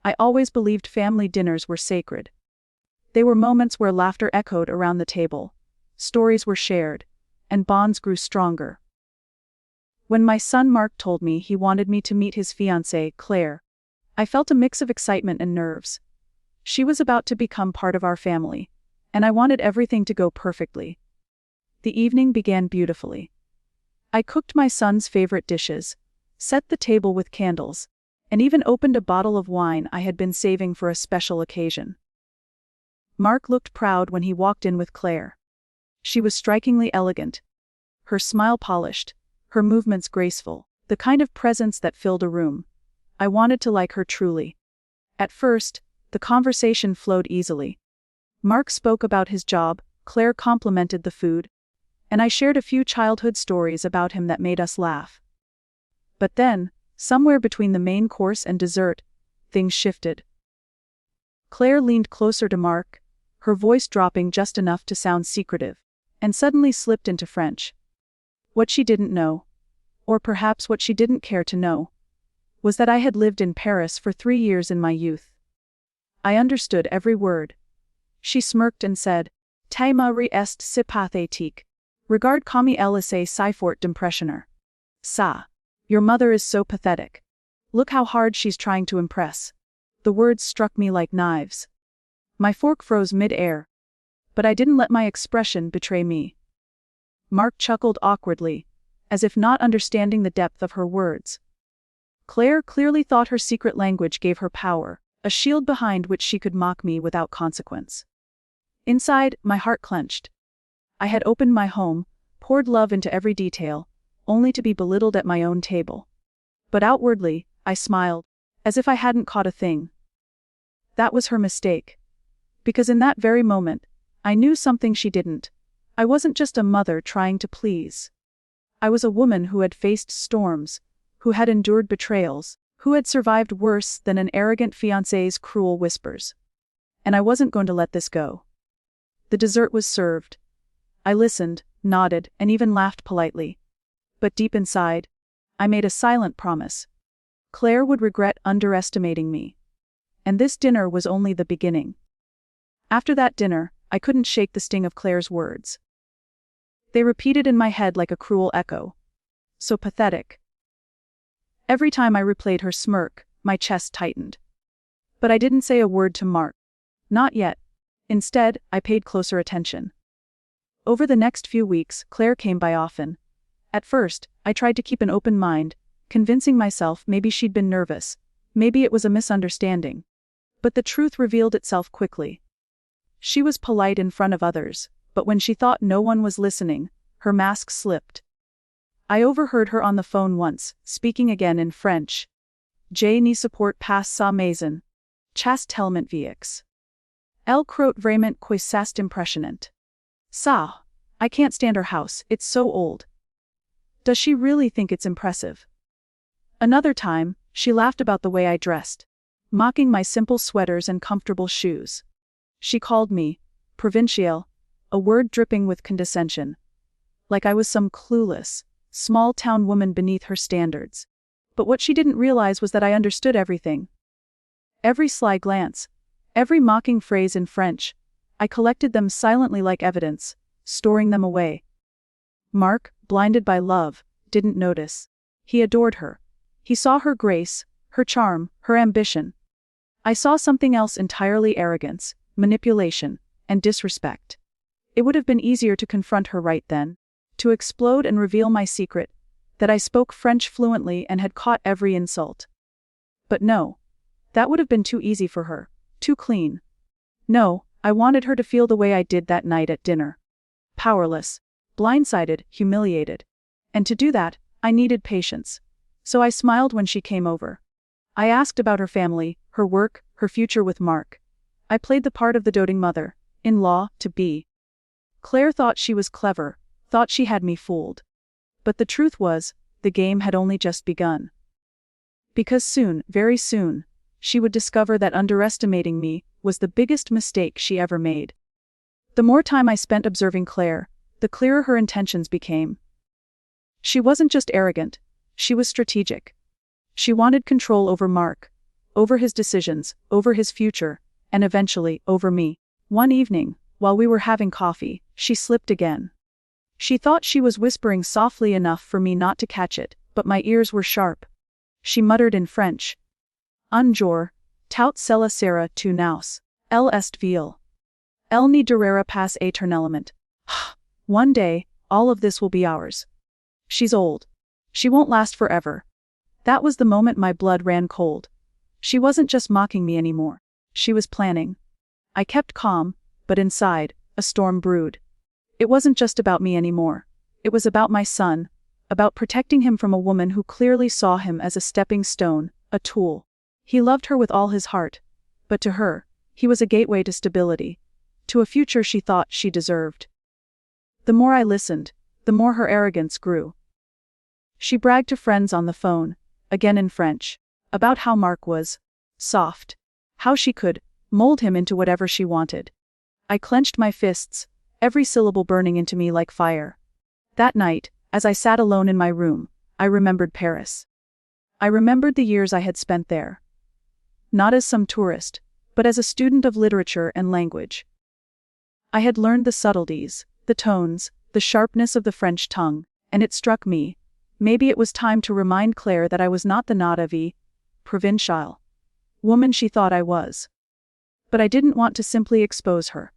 I always believed family dinners were sacred. They were moments where laughter echoed around the table, stories were shared, and bonds grew stronger. When my son Mark told me he wanted me to meet his fiancée, Claire, I felt a mix of excitement and nerves. She was about to become part of our family, and I wanted everything to go perfectly. The evening began beautifully. I cooked my son's favorite dishes, set the table with candles, and even opened a bottle of wine I had been saving for a special occasion. Mark looked proud when he walked in with Claire. She was strikingly elegant, her smile polished, her movements graceful, the kind of presence that filled a room. I wanted to like her truly. At first, the conversation flowed easily. Mark spoke about his job, Claire complimented the food, and I shared a few childhood stories about him that made us laugh. But then, somewhere between the main course and dessert, things shifted. Claire leaned closer to Mark, her voice dropping just enough to sound secretive, and suddenly slipped into French. What she didn't know, or perhaps what she didn't care to know, was that I had lived in Paris for 3 years in my youth. I understood every word. She smirked and said, "Ta mère est si pathétique. Regarde comme elle essaie si fort d'impressionner. Ça. Your mother is so pathetic. Look how hard she's trying to impress." The words struck me like knives. My fork froze mid-air. But I didn't let my expression betray me. Mark chuckled awkwardly, as if not understanding the depth of her words. Claire clearly thought her secret language gave her power, a shield behind which she could mock me without consequence. Inside, my heart clenched. I had opened my home, poured love into every detail, only to be belittled at my own table. But outwardly, I smiled, as if I hadn't caught a thing. That was her mistake. Because in that very moment, I knew something she didn't. I wasn't just a mother trying to please. I was a woman who had faced storms, who had endured betrayals, who had survived worse than an arrogant fiancé's cruel whispers. And I wasn't going to let this go. The dessert was served. I listened, nodded, and even laughed politely. But deep inside, I made a silent promise. Claire would regret underestimating me. And this dinner was only the beginning. After that dinner, I couldn't shake the sting of Claire's words. They repeated in my head like a cruel echo. So pathetic. Every time I replayed her smirk, my chest tightened. But I didn't say a word to Mark. Not yet. Instead, I paid closer attention. Over the next few weeks, Claire came by often. At first, I tried to keep an open mind, convincing myself maybe she'd been nervous, maybe it was a misunderstanding. But the truth revealed itself quickly. She was polite in front of others, but when she thought no one was listening, her mask slipped. I overheard her on the phone once, speaking again in French. Je ne supporte pas sa maison. Chast tellement vieux. Elle croit vraiment que c'est impressionnant. Ça. I can't stand her house, it's so old. Does she really think it's impressive? Another time, she laughed about the way I dressed, mocking my simple sweaters and comfortable shoes. She called me provincial, a word dripping with condescension, like I was some clueless, small-town woman beneath her standards. But what she didn't realize was that I understood everything. Every sly glance, every mocking phrase in French, I collected them silently like evidence, storing them away. Mark, blinded by love, didn't notice. He adored her. He saw her grace, her charm, her ambition. I saw something else entirely: arrogance, manipulation, and disrespect. It would have been easier to confront her right then, to explode and reveal my secret, that I spoke French fluently and had caught every insult. But no, that would have been too easy for her, too clean. No, I wanted her to feel the way I did that night at dinner. Powerless, blindsided, humiliated. And to do that, I needed patience. So I smiled when she came over. I asked about her family, her work, her future with Mark. I played the part of the doting mother-in-law to be. Claire thought she was clever, thought she had me fooled. But the truth was, the game had only just begun. Because soon, very soon, she would discover that underestimating me was the biggest mistake she ever made. The more time I spent observing Claire, the clearer her intentions became. She wasn't just arrogant, she was strategic. She wanted control over Mark, over his decisions, over his future, and eventually, over me. One evening, while we were having coffee, she slipped again. She thought she was whispering softly enough for me not to catch it, but my ears were sharp. She muttered in French. Un jour, tout cela sera tu nous. Elle est ville. Elle ne durera pas éternellement. One day, all of this will be ours. She's old. She won't last forever. That was the moment my blood ran cold. She wasn't just mocking me anymore. She was planning. I kept calm, but inside, a storm brewed. It wasn't just about me anymore. It was about my son, about protecting him from a woman who clearly saw him as a stepping stone, a tool. He loved her with all his heart, but to her, he was a gateway to stability, to a future she thought she deserved. The more I listened, the more her arrogance grew. She bragged to friends on the phone, again in French, about how Mark was soft, how she could mold him into whatever she wanted. I clenched my fists, every syllable burning into me like fire. That night, as I sat alone in my room, I remembered Paris. I remembered the years I had spent there. Not as some tourist, but as a student of literature and language. I had learned the subtleties, the tones, the sharpness of the French tongue, and it struck me, maybe it was time to remind Claire that I was not the naïve, provincial woman she thought I was. But I didn't want to simply expose her.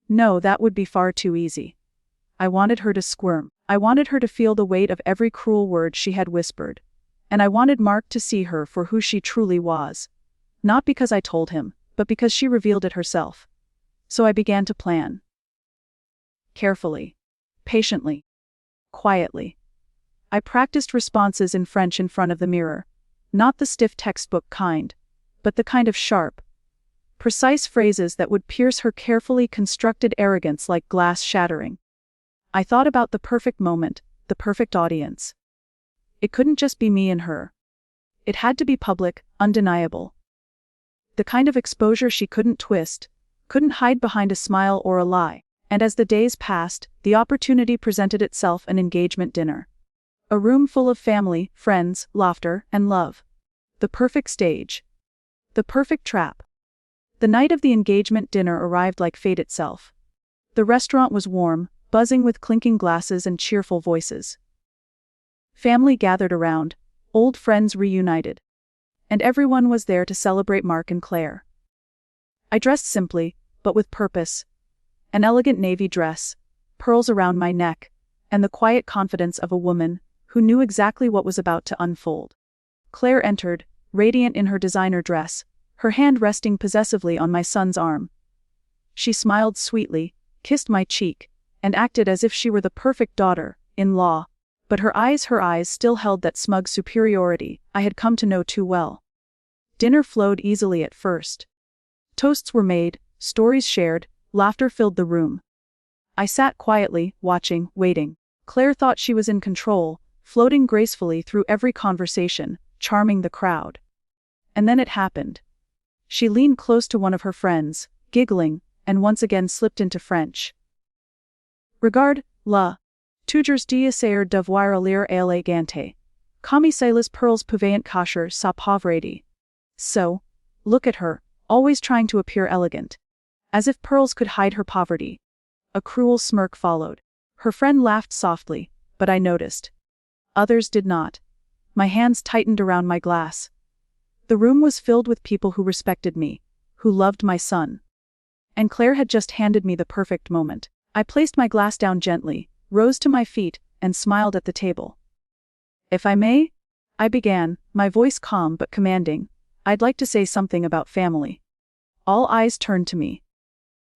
No, that would be far too easy. I wanted her to squirm. I wanted her to feel the weight of every cruel word she had whispered. And I wanted Mark to see her for who she truly was. Not because I told him, but because she revealed it herself. So I began to plan. Carefully. Patiently. Quietly. I practiced responses in French in front of the mirror. Not the stiff textbook kind, but the kind of sharp, precise phrases that would pierce her carefully constructed arrogance like glass shattering. I thought about the perfect moment, the perfect audience. It couldn't just be me and her. It had to be public, undeniable. The kind of exposure she couldn't twist, couldn't hide behind a smile or a lie. And as the days passed, the opportunity presented itself: an engagement dinner. A room full of family, friends, laughter, and love. The perfect stage. The perfect trap. The night of the engagement dinner arrived like fate itself. The restaurant was warm, buzzing with clinking glasses and cheerful voices. Family gathered around, old friends reunited. And everyone was there to celebrate Mark and Claire. I dressed simply, but with purpose. An elegant navy dress, pearls around my neck, and the quiet confidence of a woman who knew exactly what was about to unfold. Claire entered, radiant in her designer dress, her hand resting possessively on my son's arm. She smiled sweetly, kissed my cheek, and acted as if she were the perfect daughter-in-law, but her eyes still held that smug superiority I had come to know too well. Dinner flowed easily at first. Toasts were made, stories shared, laughter filled the room. I sat quietly, watching, waiting. Claire thought she was in control, floating gracefully through every conversation, charming the crowd. And then it happened. She leaned close to one of her friends, giggling, and once again slipped into French. Regarde, la. Toujours d'essayer d'avoir l'air élégante. Comme si les pearls pouvaient cacher sa pauvreté. So, look at her, always trying to appear elegant. As if pearls could hide her poverty. A cruel smirk followed. Her friend laughed softly, but I noticed. Others did not. My hands tightened around my glass. The room was filled with people who respected me, who loved my son. And Claire had just handed me the perfect moment. I placed my glass down gently, rose to my feet, and smiled at the table. If I may, I began, my voice calm but commanding, I'd like to say something about family. All eyes turned to me.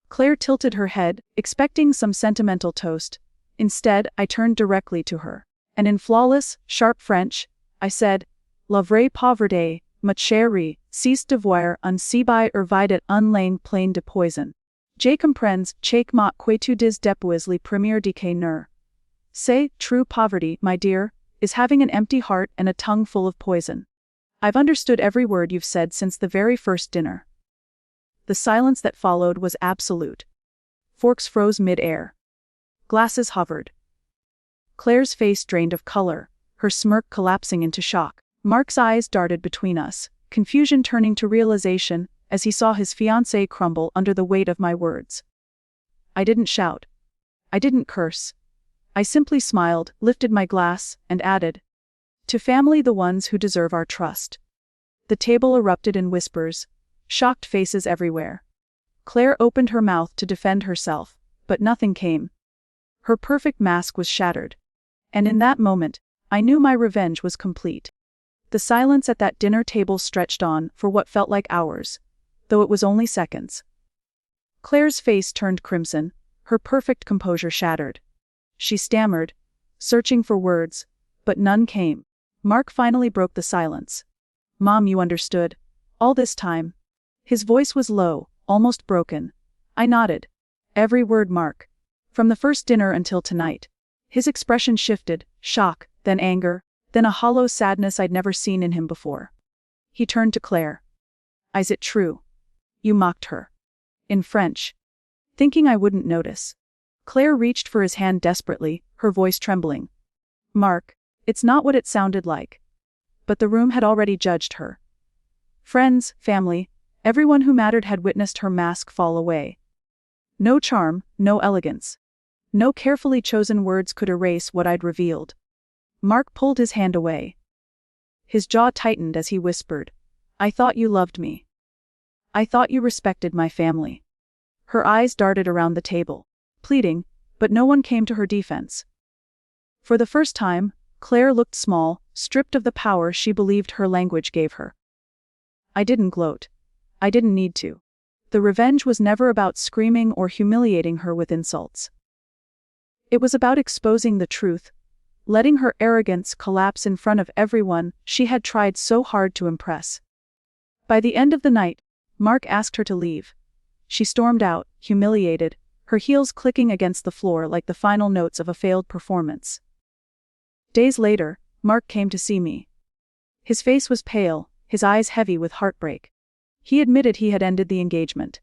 Claire tilted her head, expecting some sentimental toast. Instead, I turned directly to her. And in flawless, sharp French, I said, La vraie pauvreté, ma chérie, c'est devoir un cibai vide un lang plein de poison. Je comprends, chaque mot que tu dis depuis les premières de que c'est true poverty, my dear, is having an empty heart and a tongue full of poison. I've understood every word you've said since the very first dinner. The silence that followed was absolute. Forks froze mid-air. Glasses hovered. Claire's face drained of color, her smirk collapsing into shock. Mark's eyes darted between us, confusion turning to realization as he saw his fiancée crumble under the weight of my words. I didn't shout. I didn't curse. I simply smiled, lifted my glass, and added, "To family, the ones who deserve our trust." The table erupted in whispers, shocked faces everywhere. Claire opened her mouth to defend herself, but nothing came. Her perfect mask was shattered. And in that moment, I knew my revenge was complete. The silence at that dinner table stretched on for what felt like hours, though it was only seconds. Claire's face turned crimson, her perfect composure shattered. She stammered, searching for words, but none came. Mark finally broke the silence. "Mom, you understood. All this time." His voice was low, almost broken. I nodded. Every word, Mark. From the first dinner until tonight. His expression shifted, shock, then anger, then a hollow sadness I'd never seen in him before. He turned to Claire. "Is it true? You mocked her." In French. Thinking I wouldn't notice. Claire reached for his hand desperately, her voice trembling. "Mark, it's not what it sounded like." But the room had already judged her. Friends, family, everyone who mattered had witnessed her mask fall away. No charm, no elegance. No carefully chosen words could erase what I'd revealed. Mark pulled his hand away. His jaw tightened as he whispered, "I thought you loved me. I thought you respected my family." Her eyes darted around the table, pleading, but no one came to her defense. For the first time, Claire looked small, stripped of the power she believed her language gave her. I didn't gloat. I didn't need to. The revenge was never about screaming or humiliating her with insults. It was about exposing the truth, letting her arrogance collapse in front of everyone she had tried so hard to impress. By the end of the night, Mark asked her to leave. She stormed out, humiliated, her heels clicking against the floor like the final notes of a failed performance. Days later, Mark came to see me. His face was pale, his eyes heavy with heartbreak. He admitted he had ended the engagement.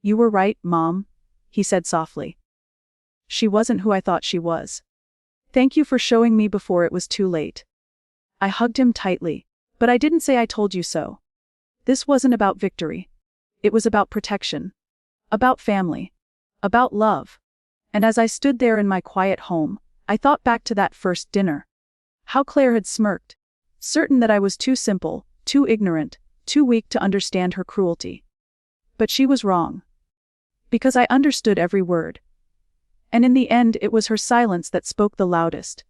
"You were right, Mom," he said softly. "She wasn't who I thought she was. Thank you for showing me before it was too late." I hugged him tightly, but I didn't say "I told you so." This wasn't about victory. It was about protection. About family. About love. And as I stood there in my quiet home, I thought back to that first dinner. How Claire had smirked, certain that I was too simple, too ignorant, too weak to understand her cruelty. But she was wrong. Because I understood every word. And in the end, it was her silence that spoke the loudest.